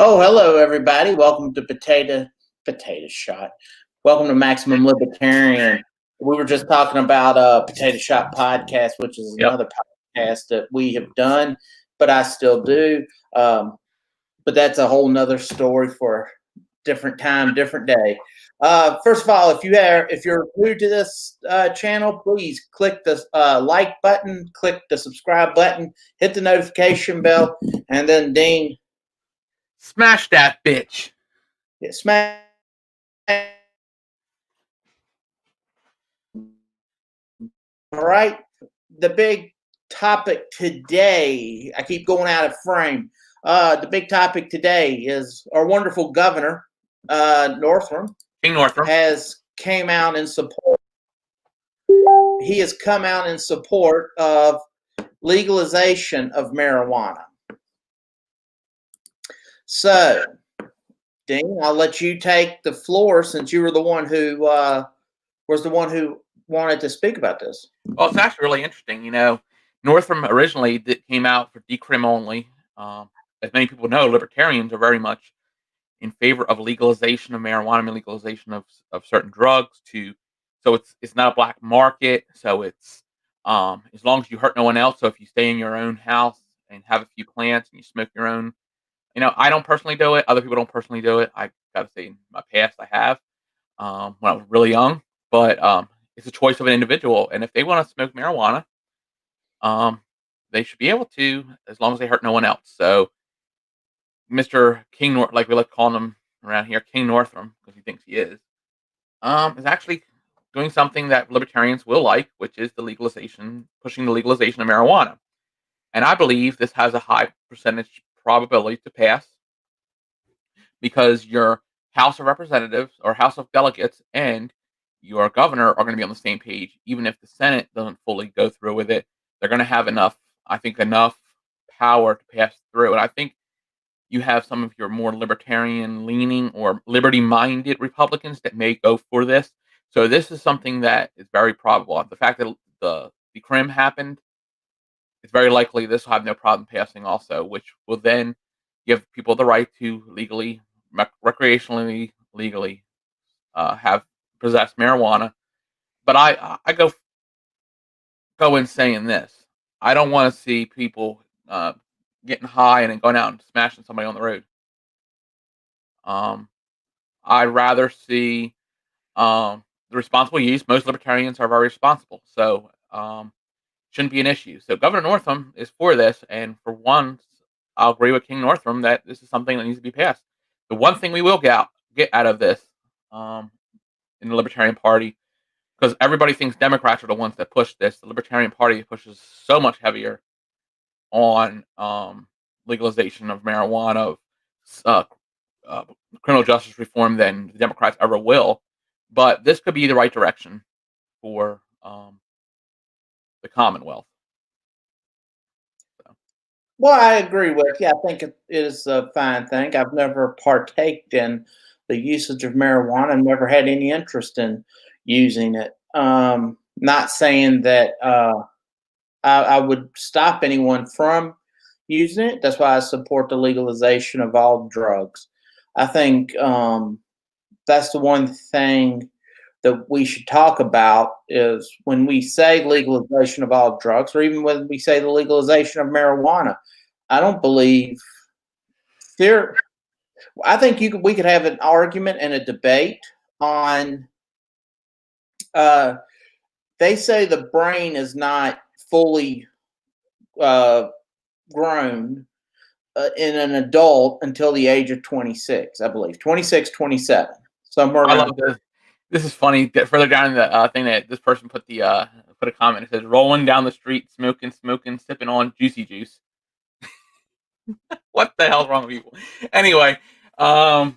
Oh, hello everybody. Welcome to Potato Shot. Welcome to Maximum Libertarian. We were just talking about Potato Shot podcast, which is Yep. another podcast that we have done, but I still do. But that's a whole nother story for different time, different day. First of all, if you're new to this channel, please click the like button, click the subscribe button, hit the notification bell, and then Dean, Smash that bitch. smash. All right. The big topic today, I keep going out of frame. The big topic today is our wonderful governor, Northam, King Northam. has came out in support. He has come out in support of legalization of marijuana. So, Dean, I'll let you take the floor since you were the one who wanted to speak about this. Well, it's actually really interesting. Northam originally came out for decrim only. As many people know, libertarians are very much in favor of legalization of marijuana and legalization of certain drugs. So it's not a black market. So it's as long as you hurt no one else. So if you stay in your own house and have a few plants and you smoke your own, I don't personally do it. Other people don't personally do it. I gotta say, in my past, I have. When I was really young. But it's a choice of an individual, and if they want to smoke marijuana, they should be able to, as long as they hurt no one else. So, Mr. Like we like calling him around here, King Northam, because he thinks he is actually doing something that libertarians will like, which is pushing the legalization of marijuana. And I believe this has a high percentage probability to pass because your House of Representatives or House of Delegates and your governor are going to be on the same page. Even if the Senate doesn't fully go through with it, they're going to have enough power to pass through. And I think you have some of your more libertarian leaning or liberty minded Republicans that may go for this. So this is something that is very probable. The fact that the decrim happened, it's very likely this will have no problem passing also, which will then give people the right to recreationally, legally have possess marijuana. But I go in saying this: I don't want to see people getting high and then going out and smashing somebody on the road. Um, I'd rather see the responsible use. Most libertarians are very responsible, so shouldn't be an issue. So Governor Northam is for this, and for once, I'll agree with King Northam that this is something that needs to be passed. The one thing we will get out of this um, in the Libertarian Party, because everybody thinks Democrats are the ones that push this. The Libertarian Party pushes so much heavier on legalization of marijuana, uh, uh, criminal justice reform than the Democrats ever will. But this could be the right direction for the Commonwealth. So. Well, I agree with you. I think it is a fine thing. I've never partaked in the usage of marijuana and never had any interest in using it. Not saying that I would stop anyone from using it. That's why I support the legalization of all drugs. I think that's the one thing that we should talk about is when we say legalization of all drugs, or even when we say the legalization of marijuana. I don't believe there. I think we could have an argument and a debate on. Uh, they say the brain is not fully uh, grown in an adult until the age of 26, I believe. 26, 27, somewhere I around. love this. This is funny. That further down in the thing that this person put a comment. It says, "Rolling down the street, smoking, sipping on juicy juice." What the hell's wrong with people? Anyway, the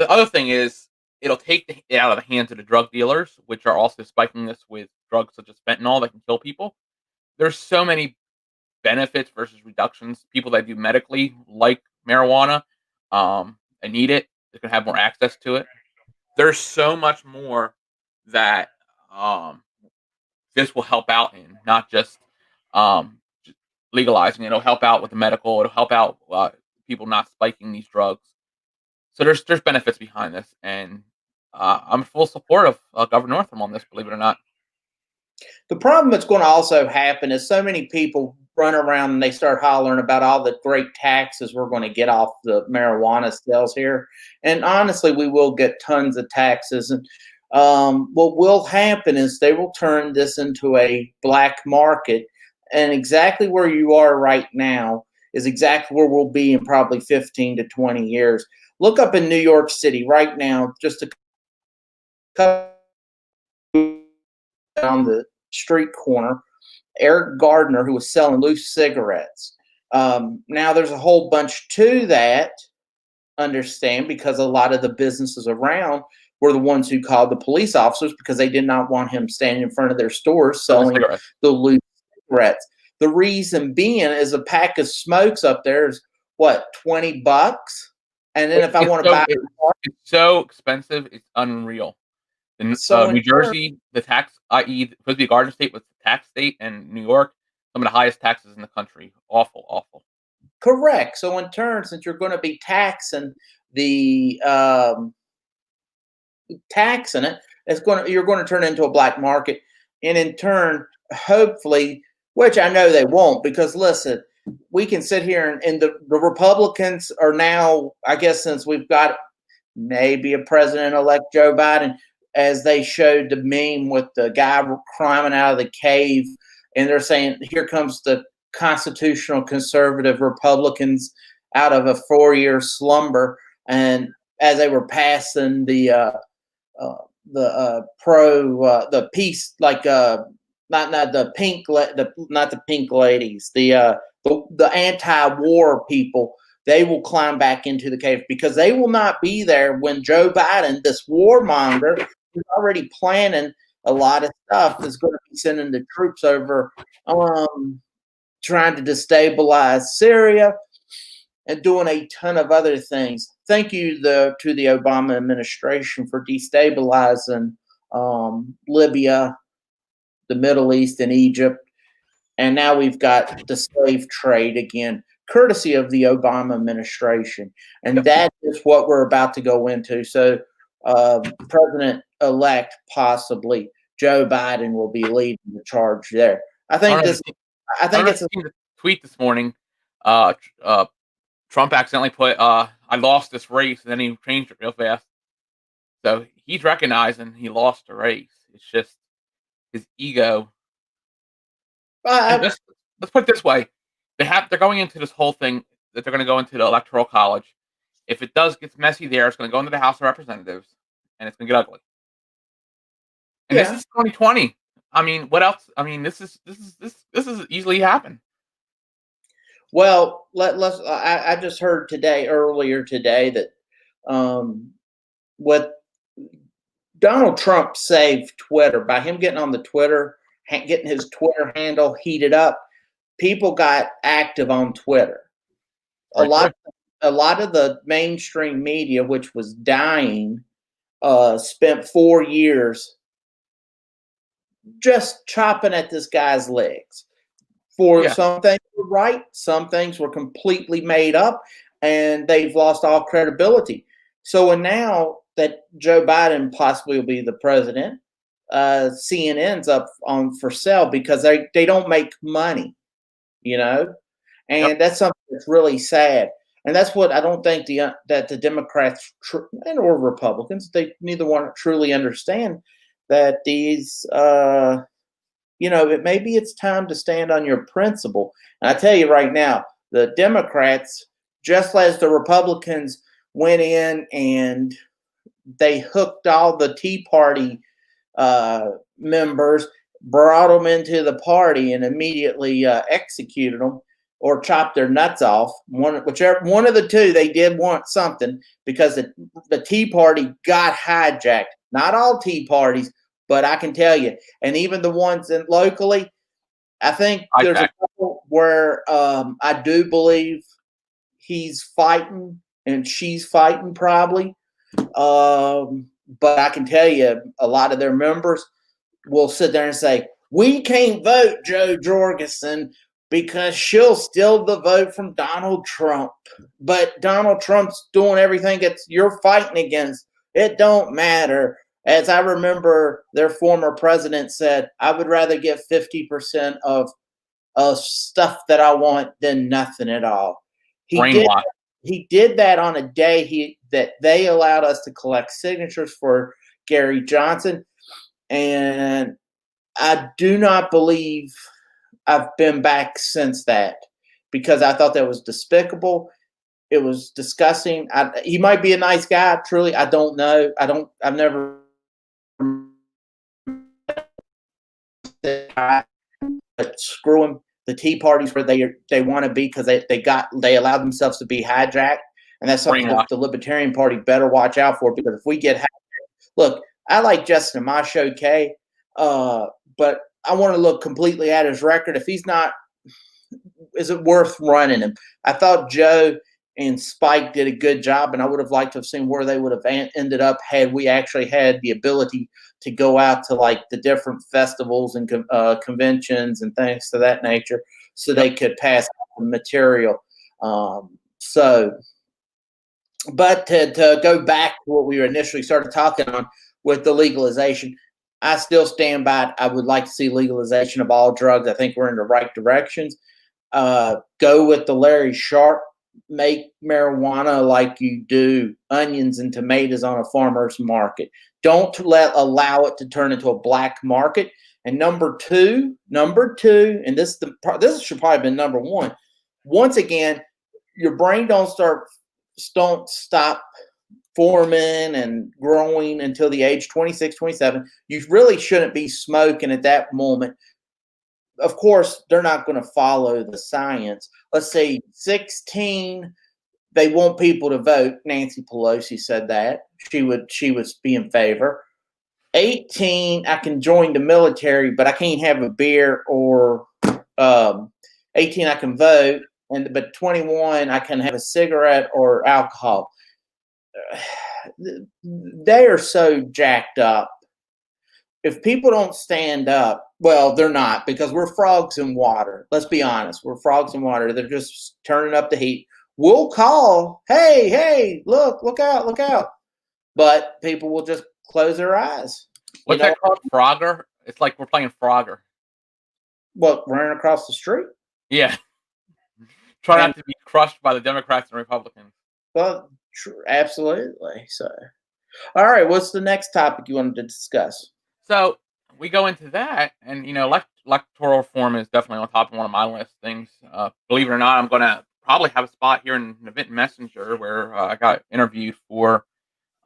other thing is it'll take it out of the hands of the drug dealers, which are also spiking this with drugs such as fentanyl that can kill people. There's so many benefits versus reductions. People that do medically like marijuana and need it, they can have more access to it. There's so much more that um, this will help out in, not just legalizing. It'll help out with the medical. It'll help out people not spiking these drugs. So there's benefits behind this, and I'm full support of Governor Northam on this. Believe it or not. The problem that's going to also happen is so many people run around and they start hollering about all the great taxes we're going to get off the marijuana sales here. And honestly, we will get tons of taxes. And what will happen is they will turn this into a black market. And exactly where you are right now is exactly where we'll be in probably 15 to 20 years. Look up in New York City right now, just a couple on the street corner, Eric Gardner, who was selling loose cigarettes. Now, there's a whole bunch to that, understand, because a lot of the businesses around were the ones who called the police officers because they did not want him standing in front of their stores selling the loose cigarettes. The reason being is a pack of smokes up there is what, $20? And then if I want to buy it's so expensive, it's unreal. In New Jersey, the tax, i.e., supposed to be a garden state, was the tax state, and New York, some of the highest taxes in the country. Awful, awful. Correct. So in turn, since you're going to be taxing the taxing it, you're going to turn into a black market, and in turn, hopefully, which I know they won't, because listen, we can sit here and the Republicans are now, I guess, since we've got maybe a president-elect Joe Biden, as they showed the meme with the guy climbing out of the cave, and they're saying, here comes the constitutional conservative Republicans out of a 4-year slumber. And as they were passing the peace, like not the pink, not the pink ladies, the anti-war people, they will climb back into the cave because they will not be there when Joe Biden, this warmonger, is already planning a lot of stuff, is going to be sending the troops over, trying to destabilize Syria and doing a ton of other things. Thank you to the Obama administration for destabilizing Libya, the Middle East, and Egypt. And now we've got the slave trade again, courtesy of the Obama administration. And that is what we're about to go into. So President-elect, possibly, Joe Biden will be leading the charge there. I think it's a tweet this morning. Trump accidentally put, I lost this race, and then he changed it real fast. So he's recognizing he lost the race. It's just his ego. Let's put it this way. They're going into this whole thing that they're going to go into the Electoral College. If it gets messy there, it's going to go into the House of Representatives, and it's going to get ugly. And this is 2020. I mean, what else? I mean, this is easily happen. Well, I just heard earlier today that what Donald Trump saved Twitter by him getting on the Twitter, getting his Twitter handle heated up. People got active on Twitter. A lot of the mainstream media, which was dying, spent 4 years just chopping at this guy's legs. Some things were right, some things were completely made up, and they've lost all credibility. So now that Joe Biden possibly will be the president, CNN's up for sale because they don't make money, and that's something that's really sad. And that's what I don't think that the Democrats or Republicans, they neither one truly understand that these, maybe it's time to stand on your principle. And I tell you right now, the Democrats, just as the Republicans went in and they hooked all the Tea Party members, brought them into the party, and immediately executed them or chopped their nuts off. Whichever one of the two, they did want something because the Tea Party got hijacked. Not all Tea Parties, but I can tell you, and even the ones locally, I think there's a couple where I do believe he's fighting and she's fighting probably. But I can tell you, a lot of their members will sit there and say, "We can't vote Joe Jorgensen. because she'll steal the vote from Donald Trump. But Donald Trump's doing everything that you're fighting against. It don't matter. As I remember, their former president said, I would rather get 50% of stuff that I want than nothing at all. He did Brainwash. he did that on a day that they allowed us to collect signatures for Gary Johnson. And I do not believe I've been back since that, because I thought that was despicable. It was disgusting. He might be a nice guy. Truly, I don't know. I've never. But screw them. The Tea Party's where they want to be, because they allowed themselves to be hijacked, and that's something Brainwash. the Libertarian Party better watch out for. Because if we get look, I like Justin Amash, okay, but I want to look completely at his record. If he's not, is it worth running him? I thought Joe and Spike did a good job, and I would have liked to have seen where they would have ended up had we actually had the ability to go out to like the different festivals and conventions and things to that nature, so they could pass out the material. So, but to go back to what we initially started talking on with the legalization, I still stand by it. I would like to see legalization of all drugs. I think we're in the right directions. Go with the Larry Sharp. Make marijuana like you do onions and tomatoes on a farmer's market. Don't allow it to turn into a black market. And number two, and this should probably have been number one. Once again, your brain don't stop forming and growing until the age 26, 27. You really shouldn't be smoking at that moment. Of course, they're not going to follow the science. Let's say 16, they want people to vote. Nancy Pelosi said that. She would be in favor. 18, I can join the military, but I can't have a beer. Or 18, I can vote, but 21, I can have a cigarette or alcohol. They are so jacked up. If people don't stand up, well, they're not, because we're frogs in water. Let's be honest. We're frogs in water. They're just turning up the heat. We'll call, hey, look out. But people will just close their eyes. What's that called? Frogger? It's like we're playing Frogger. What, running across the street? Yeah. Try not to be crushed by the Democrats and Republicans. Well, absolutely. So, all right, what's the next topic you wanted to discuss? So we go into that, and electoral reform is definitely on top of one of my list things. Believe it or not, I'm going to probably have a spot here in Event Messenger where I got interviewed for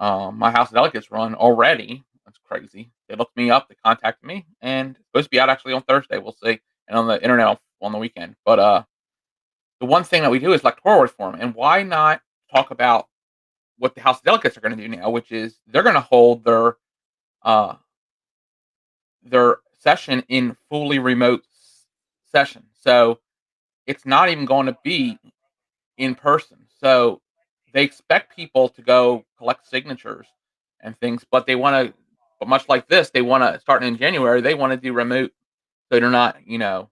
my House of Delegates run already. That's crazy. They looked me up, they contacted me, and it's supposed to be out actually on Thursday. We'll see, and on the internet on the weekend. But the one thing that we do is electoral reform, and why not talk about what the House of Delegates are going to do now, which is they're going to hold their session in fully remote session. So it's not even going to be in person. So they expect people to go collect signatures and things, but but much like this, they want to, starting in January, they want to do remote, so they're not, getting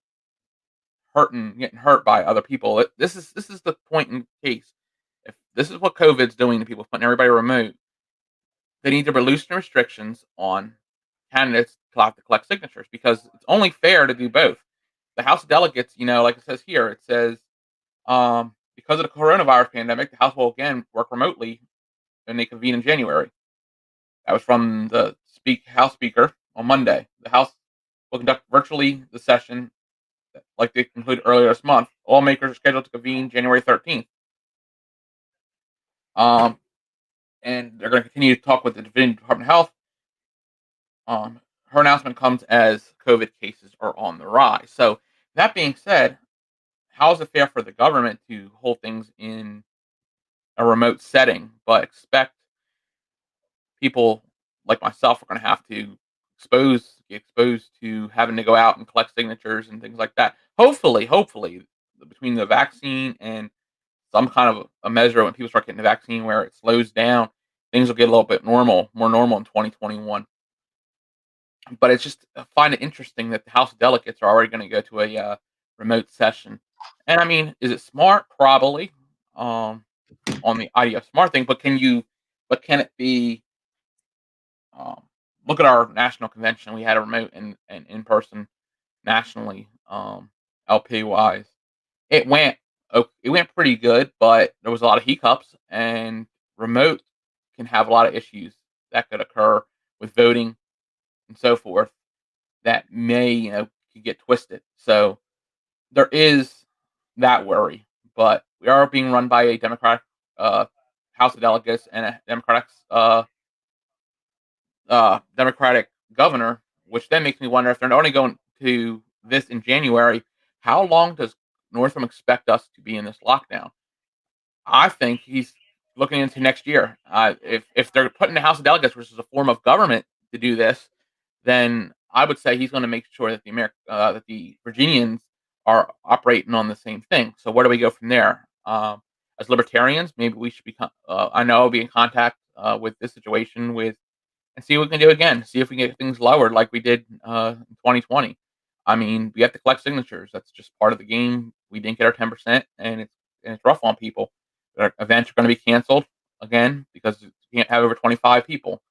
hurt by other people. This is the point in case. If this is what COVID's doing to people, putting everybody remote, they need to loosen restrictions on candidates to collect signatures, because it's only fair to do both. The House of Delegates, like it says here, it says, because of the coronavirus pandemic, the House will again work remotely when they convene in January. That was from the House Speaker on Monday. The House will conduct virtually the session like they concluded earlier this month. All makers are scheduled to convene January 13th. And they're going to continue to talk with the Department of Health. Her announcement comes as COVID cases are on the rise. So that being said, how is it fair for the government to hold things in a remote setting, but expect people like myself are going to have to get exposed to having to go out and collect signatures and things like that? Hopefully, between the vaccine and some kind of a measure when people start getting the vaccine where it slows down, things will get a little bit more normal in 2021. But it's just, I find it interesting that the House of Delegates are already going to go to a remote session. And I mean, is it smart? Probably. On the idea of smart thing, but can it be? Um, Look at our national convention. We had a remote and in person nationally. LP wise, it went it went pretty good, but there was a lot of hiccups, and remote can have a lot of issues that could occur with voting and so forth that may could get twisted. So there is that worry, but we are being run by a Democratic uh, House of Delegates and a Democratic governor, which then makes me wonder if they're only going to this in January. How long does Northam expect us to be in this lockdown? I think he's looking into next year. If they're putting the House of Delegates, which is a form of government, to do this, then I would say he's going to make sure that that the Virginians are operating on the same thing. So where do we go from there? As libertarians, maybe we should become. I know I'll be in contact with this situation with and see what we can do again. See if we can get things lowered like we did in 2020. I mean, we have to collect signatures. That's just part of the game. We didn't get our 10%, and it's rough on people. Our events are going to be canceled again because you can't have over 25 people.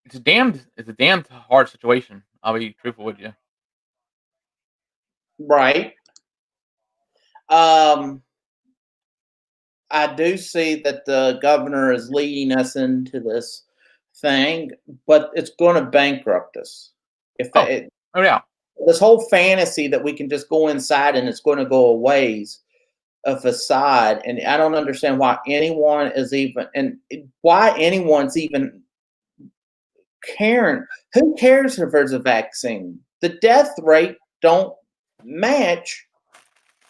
It's a damned hard situation. I'll be truthful with you. Right. Um, I do see that the governor is leading us into this thing, but it's going to bankrupt us. If Oh, it, oh yeah, this whole fantasy that we can just go inside and it's going to go away is a facade, and I don't understand why anyone is even and why anyone's even caring. Who cares if there's a vaccine? The death rate don't match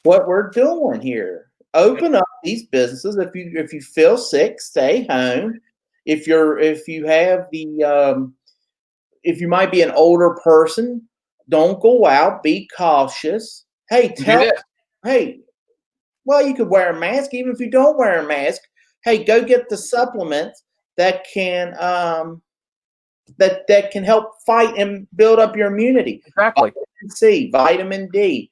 what we're doing here. Open up these businesses. If you feel sick, stay home. If you have the if you might be an older person, don't go out. Be cautious. Hey, do this. hey, well, you could wear a mask even if you don't wear a mask. Hey, go get the supplements that can that can help fight and build up your immunity. Exactly. Vitamin C, vitamin D,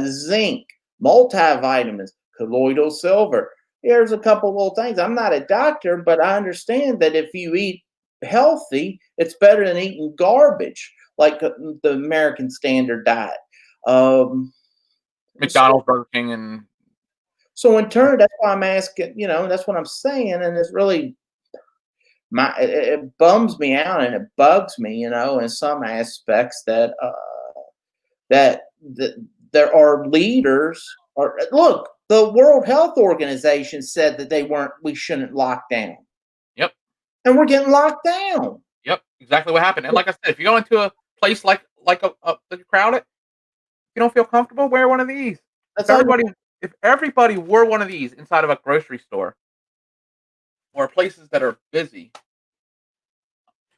zinc, multivitamins, colloidal silver. Here's a couple little things. I'm not a doctor, but I understand that if you eat healthy, it's better than eating garbage like the American standard diet. Um, McDonald's, Burger King, and so in turn, that's why I'm asking. That's what I'm saying, and it's really it bums me out and it bugs me, in some aspects that there are leaders. Or look, the World Health Organization said that we shouldn't lock down, yep, and we're getting locked down. yep, exactly what happened. And like I said, if you go into a place like a crowded, if you don't feel comfortable, wear one of these. If That's everybody if everybody wore one of these inside of a grocery store or places that are busy,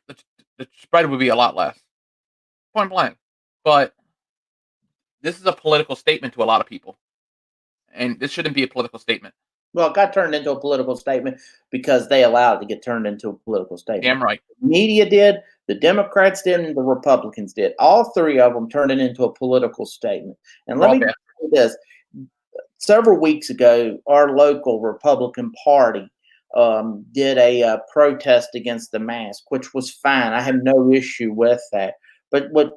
the, the spread would be a lot less. Point blank. But this is a political statement to a lot of people, and this shouldn't be a political statement. well, it got turned into a political statement because they allowed it to get turned into a political statement. Damn right. The media did, the Democrats did, and the Republicans did. All three of them turned it into a political statement. And let me tell you this. Several weeks ago, our local Republican Party did a protest against the mask, which was fine. I have no issue with that. But what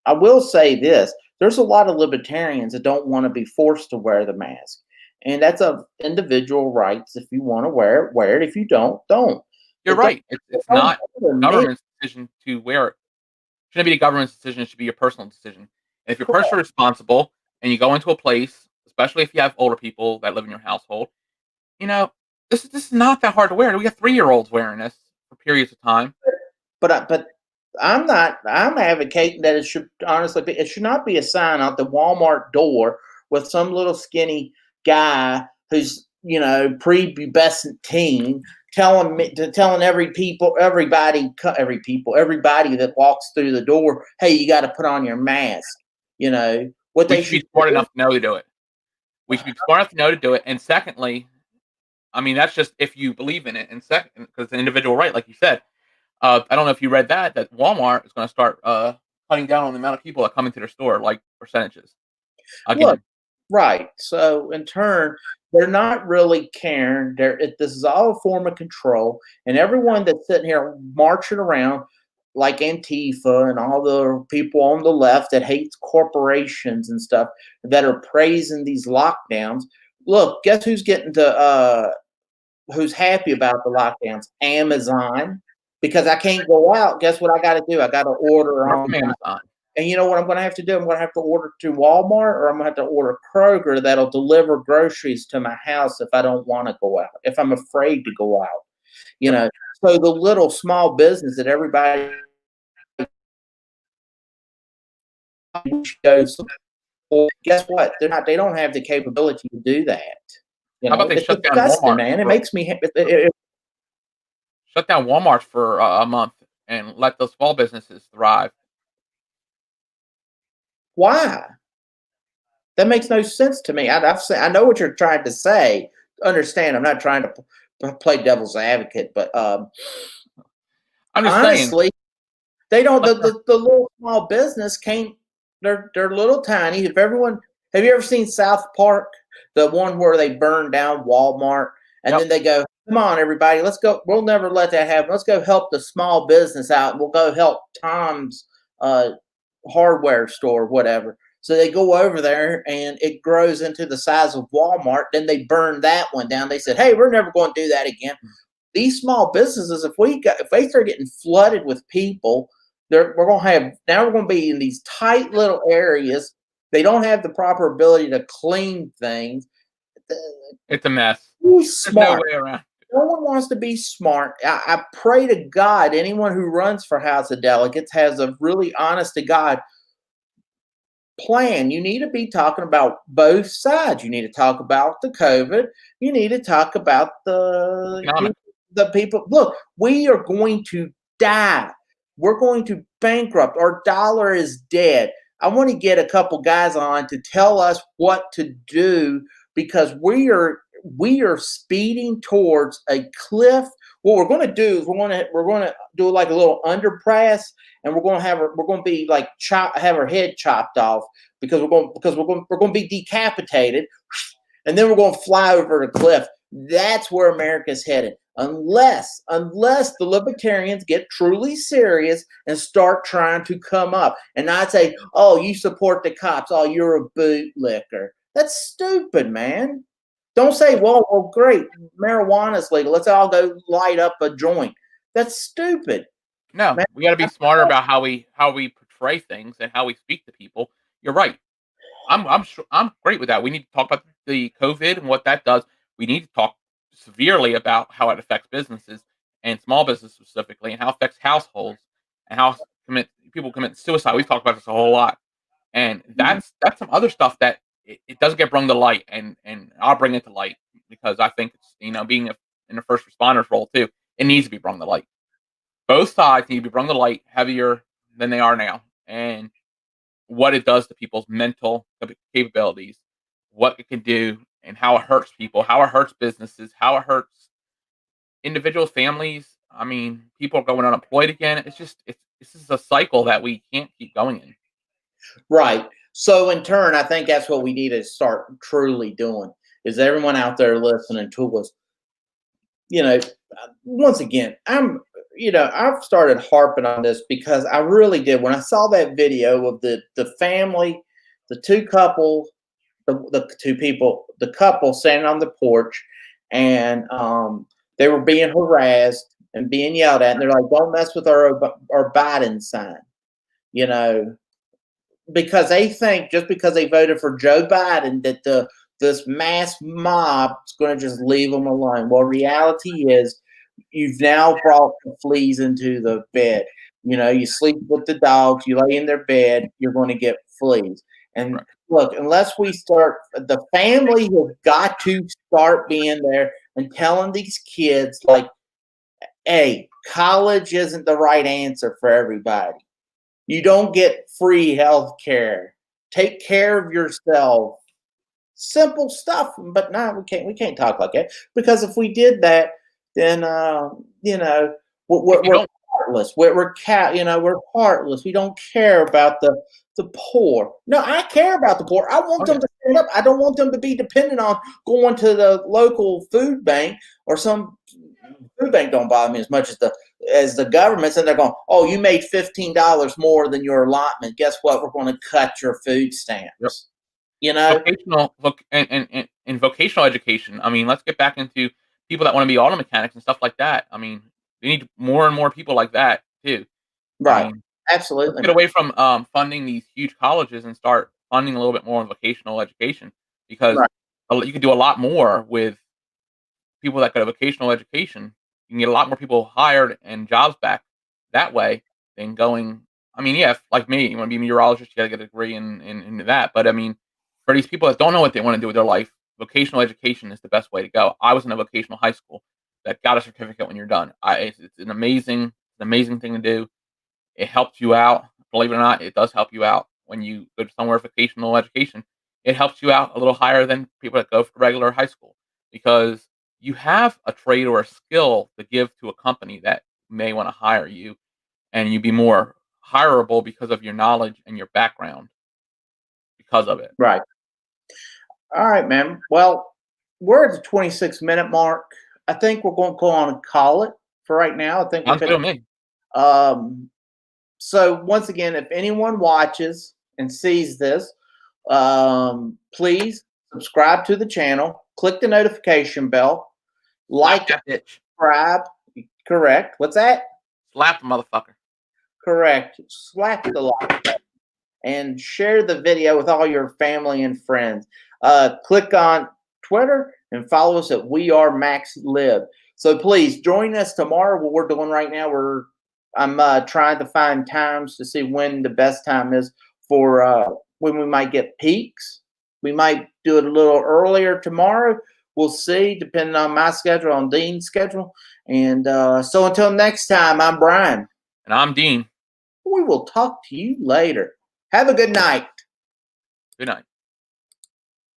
I will say this, there's a lot of libertarians that don't want to be forced to wear the mask. And that's of individual rights. If you want to wear it. If you don't, don't. You're It don't, right. It's don't not bother me. government's decision to wear it. It shouldn't be the government's decision. It should be your personal decision. And if you're Correct. personally responsible and you go into a place, especially if you have older people that live in your household, you know, this is not that hard to wear. We have 3-year-olds wearing this for periods of time. But I'm not. I'm advocating that it should honestly be. It should not be a sign out the Walmart door with some little skinny guy who's prepubescent teen telling everybody that walks through the door, hey, you got to put on your mask. What We they should be should smart do. enough to know to do it. We should be smart enough to know to do it. And secondly, I mean, that's just if you believe in it. And second, because it's an individual right, like you said. I don't know if you read that Walmart is going to start cutting down on the amount of people that come into their store, like percentages. Look, again. right. So in turn, they're not really caring. This is all a form of control, and everyone that's sitting here marching around like Antifa and all the people on the left that hates corporations and stuff that are praising these lockdowns. Look, guess who's getting to who's happy about the lockdowns? Amazon, because I can't go out. Guess what I got to do? I got to order Work on. from Amazon. And you know what I'm going to have to do? I'm going to have to order to Walmart, or I'm going to have to order Kroger that'll deliver groceries to my house if I don't want to go out, if I'm afraid to go out. You Yep. know, so the little small business that everybody goes, well, guess what? They don't have the capability to do that. You How about know, they it's shut down disgusting, Walmart man. It for makes me. shut down Walmart for a month and let those small businesses thrive? Why? That makes no sense to me. I know what you're trying to say. Understand? I'm not trying to play devil's advocate, but I'm just saying, honestly, they don't. let the The little small business can't. They're little tiny. If everyone, have you ever seen South Park, the one where they burn down Walmart, and yep, then they go, "Come on, everybody, let's go. We'll never let that happen. Let's go help the small business out. We'll go help Tom's uh, hardware store, whatever." So they go over there, and it grows into the size of Walmart. Then they burn that one down. They said, "Hey, we're never going to do that again." These small businesses, if they start getting flooded with people, we're going to have now we're going to be in these tight little areas. They don't have the proper ability to clean things. it's a mess. Be There's no smart. way around. No one wants to be smart. I pray to God anyone who runs for House of Delegates has a really honest to God plan. You need to be talking about both sides. You need to talk about the COVID. You need to talk about Economic. the people. Look, we are going to die. We're going to bankrupt. Our dollar is dead. I want to get a couple guys on to tell us what to do because we are speeding towards a cliff. What we're going to do is we're going to do like a little underpass, and we're going to be like have our head chopped off because we're going to be decapitated, and then we're going to fly over the cliff. That's where America's headed. Unless the libertarians get truly serious and start trying to come up and not say, "Oh, you support the cops. Oh, you're a bootlicker." That's stupid, man. Don't say, well, great, marijuana's legal. Let's all go light up a joint. That's stupid, No, man. we got to be smarter about how we portray things and how we speak to people. You're right. I'm great with that. We need to talk about the COVID and what that does. We need to talk severely about how it affects businesses and small business specifically, and how it affects households and how people commit suicide. We've talked about this a whole lot, and that's some other stuff that it doesn't get brung to light, and I'll bring it to light because I think it's being in a first responder's role too. It needs to be brung to light. Both sides need to be brung to light heavier than they are now, and what it does to people's mental capabilities, what it can do, and how it hurts people, how it hurts businesses, how it hurts individuals, families. I mean, people are going unemployed again. This is a cycle that we can't keep going in. Right. So in turn, I think that's what we need to start truly doing is everyone out there listening to us, once again, I've started harping on this because I really did. When I saw that video of the family, the two couple, the two people, the couple standing on the porch, and they were being harassed and being yelled at, and they're like, "Don't mess with our Biden sign," you know, because they think just because they voted for Joe Biden that this mass mob is going to just leave them alone. Well, reality is you've now brought the fleas into the bed. You sleep with the dogs, you lay in their bed, you're going to get fleas. And Right. look, unless we start, the family has got to start being there and telling these kids, like, hey, college isn't the right answer for everybody. You don't get free health care. Take care of yourself. Simple stuff, but no, we can't talk like that because if we did that, then If you we're don't, heartless. We're heartless. We don't care about the poor. No, I care about the poor. I want Oh, them yeah. to stand up. I don't want them to be dependent on going to the local food bank or some food bank. Don't bother me as much as the governments, and they're going, oh, you made $15 more than your allotment. Guess what? We're going to cut your food Yep. stamps. You know, And vocational education. I mean, let's get back into people that want to be auto mechanics and stuff like that. I mean, we need more and more people like that too. I right? mean, let's Absolutely, get man. away from funding these huge colleges and start funding a little bit more on vocational education because Right, you could do a lot more with people that go to vocational education. You can get a lot more people hired and jobs back that way than going. I mean, yeah, like me, you want to be a meteorologist, you got to get a degree in that. But I mean, for these people that don't know what they want to do with their life, vocational education is the best way to go. I was in a vocational high school that got a certificate when you're done. It's an amazing thing to do. It helps you out. Believe it or not, it does help you out when you go to somewhere vocational education. It helps you out a little higher than people that go for regular high school because you have a trade or a skill to give to a company that may want to hire you, and you be more hireable because of your knowledge and your background because of it. right. All right, man. Well, we're at the 26-minute mark. I think we're going to go on and call it for right now. I think we're Sounds good good. to me. Um, so once again, if anyone watches and sees this, please subscribe to the channel, click the notification bell, Slap like and that bitch. subscribe. Correct. What's that? Slap the motherfucker. Correct. Slap the like and share the video with all your family and friends. Click on Twitter and follow us at We Are Max Lib. So please join us tomorrow. What we're doing right now, I'm trying to find times to see when the best time is for when we might get peaks. We might do it a little earlier tomorrow. We'll see, depending on my schedule, on Dean's schedule. And so until next time, I'm Brian. And I'm Dean. We will talk to you later. Have a good night. Good night.